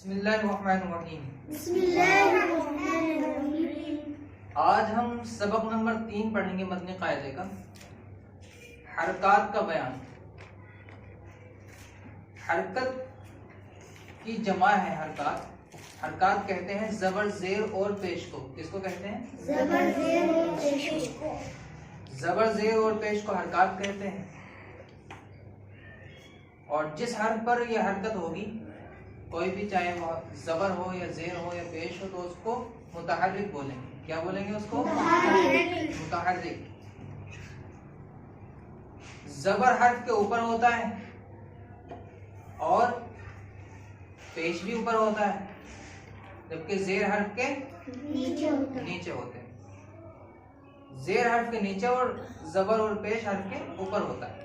बिस्मिल्लाहिर्रहमानिर्रहीम। बिस्मिल्लाहिर्रहमानिर्रहीम। आज हम सबक नंबर 3 पढ़ेंगे मतनी कायदे का हरकत का बयान। हरकत की जमा है हरकत। हरकत कहते हैं जबर जेर और पेश को। किसको कहते हैं? जबर जेर और पेश को। जबर जेर और पेश को हरकत कहते हैं। और जिस हर्फ पर यह हरकत होगी, कोई भी, चाहे वो जबर हो या जेर हो या पेश हो, तो उसको मुतहर्रिक बोलेंगे। क्या बोलेंगे उसको? मुतहर्रिक। जबर हर्फ के ऊपर होता है और पेश भी ऊपर होता है, जबकि जेर हर्फ के नीचे होते हैं। जेर हर्फ के नीचे और जबर और पेश हर्फ के ऊपर होता है।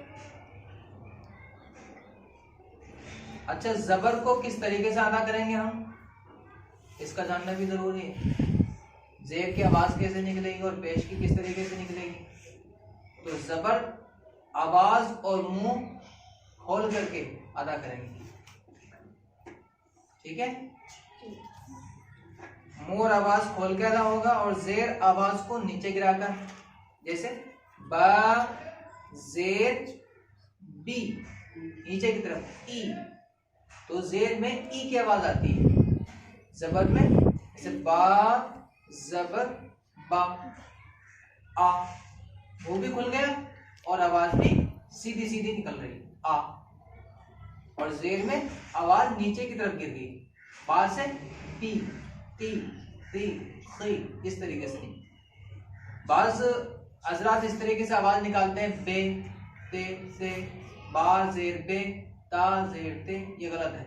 अच्छा, जबर को किस तरीके से अदा करेंगे हम, इसका जानना भी जरूरी है। जेर की आवाज कैसे निकलेगी और पेश की किस तरीके से निकलेगी। तो जबर आवाज और मुंह खोल करके अदा करेंगे, ठीक है? मुंह और आवाज खोल के अदा होगा और जेर आवाज को नीचे गिराकर, जैसे बा जेर बी, नीचे की तरफ ई, तो जेर में ई की आवाज आती है। जबर में जैसे बा जबर बा, आ, वो भी खुल गया और आवाज भी सीधी सीधी निकल रही, आ। और जेर में आवाज नीचे की तरफ गिर गई, बा से ती ती ती ती, इस तरीके से नहीं। बाज हजरात इस तरीके से आवाज निकालते हैं, बे ते से, बा जेर बे, ता जेर ते, ये गलत है।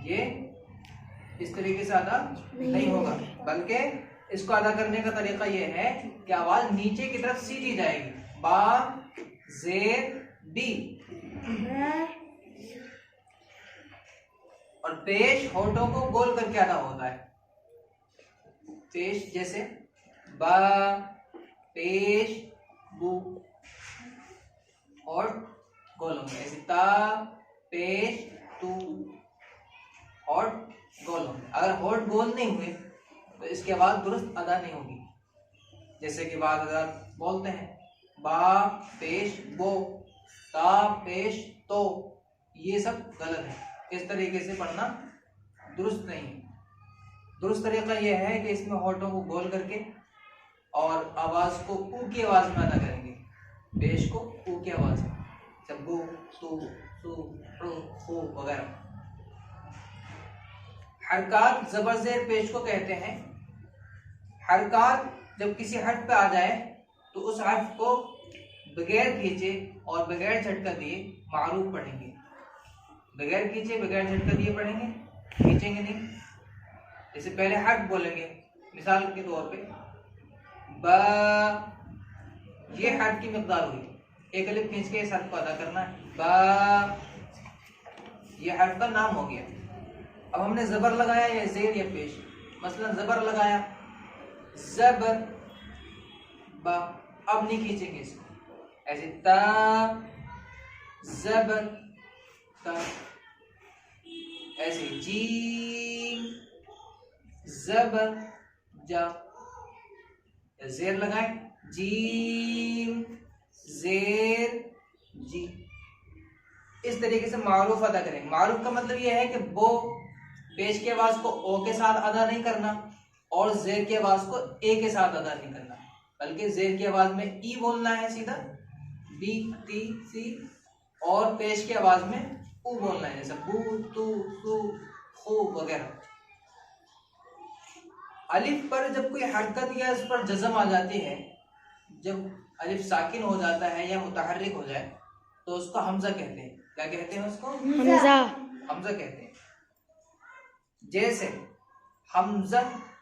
ये इस तरीके से अदा नहीं होगा, बल्कि इसको अदा करने का तरीका ये है कि आवाज नीचे की तरफ सीधी जाएगी, बा जेर बी। और पेश होठों को गोल करके अदा होता है। पेश जैसे बा पेश बू, और गोल होंगे, ऐसे ता पेश तू, और गोल होंगे। अगर होठ गोल नहीं हुए तो इसकी आवाज दुरुस्त अदा नहीं होगी। जैसे कि बाद अगर बोलते हैं बा पेश बो, ता पेश तो, ये सब गलत है। इस तरीके से पढ़ना दुरुस्त नहीं है। दुरुस्त तरीका यह है कि इसमें होठों को गोल करके और आवाज को ऊ की आवाज में अदा करेंगे, पेश को ऊ की आवाज में, चब्बू तू सू फू वगैरह। हरकत जबर जेर पेश को कहते हैं। हरकत जब किसी हर्फ पे आ जाए तो उस हर्फ को बगैर खींचे और बगैर झटका दिए मारूफ पढ़ेंगे। बगैर खींचे बगैर झटका दिए पढ़ेंगे, खींचेंगे नहीं। जैसे पहले हर्फ बोलेंगे, मिसाल के तौर पे बा, ये हर्फ की मिकदार हुई, एक अलिफ खींच के इस हर्फ को अदा करना है, बा, ये हर्फ का नाम हो गया। अब हमने जबर लगाया या जेर या पेश, मसलन जबर लगाया जबर बा, अब नहीं खींचेंगे इसको, ऐसे ता जबर ता, ऐसे जीम जबर जा, जेर लगाए जीम जेर जी। इस तरीके से मारूफ अदा करेंगे। मारूफ का मतलब यह है कि वो पेश की आवाज को ओ के साथ अदा नहीं करना और जेर की आवाज को ए के साथ अदा नहीं करना, बल्कि जेर की आवाज में ई बोलना है सीधा, बी ती सी, और पेश की आवाज में ऊ बोलना है, जैसे बू तू सू खू वगैरह। अलिफ पर जब कोई हरकत या इस पर जज़म आ जाती है, जब अलिफ साकिन हो जाता है या मुतहर्रिक हो जाए, तो उसको हमजा कहते हैं। क्या कहते हैं उसको? हमजा। हमजा कहते हैं। जैसे हमजा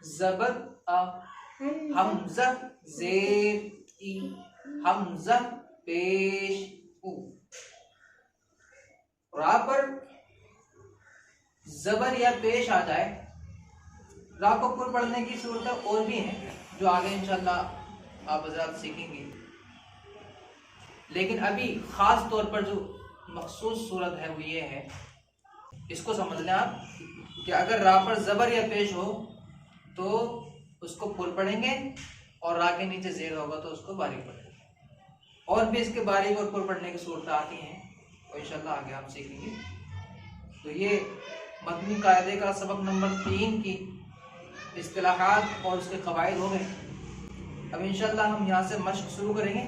जबर अ, हमजा जेर ई, हमजा पेश ऊ। रा पर जबर या पेश आ जाए, रा को पुर पढ़ने की सूरत और भी हैं जो आगे इंशाल्लाह आप हज़रात सीखेंगे, लेकिन अभी खास तौर पर जो मखसूस सूरत है वो ये है, इसको समझ लें आप। कि अगर रा पर जबर या पेश हो तो उसको पुर पढ़ेंगे और रा के नीचे जेर होगा तो उसको बारीक पढ़ेंगे। और भी इसके बारीक और पुर पढ़ने की सूरत आती हैं, तो इंशाल्लाह आगे हम सीखेंगे। तो ये मतनी कायदे का सबक नंबर 3 की इस्तिलाहात और उसके कवायद हो गए। अब इंशाल्लाह हम यहाँ से मश्क शुरू करेंगे।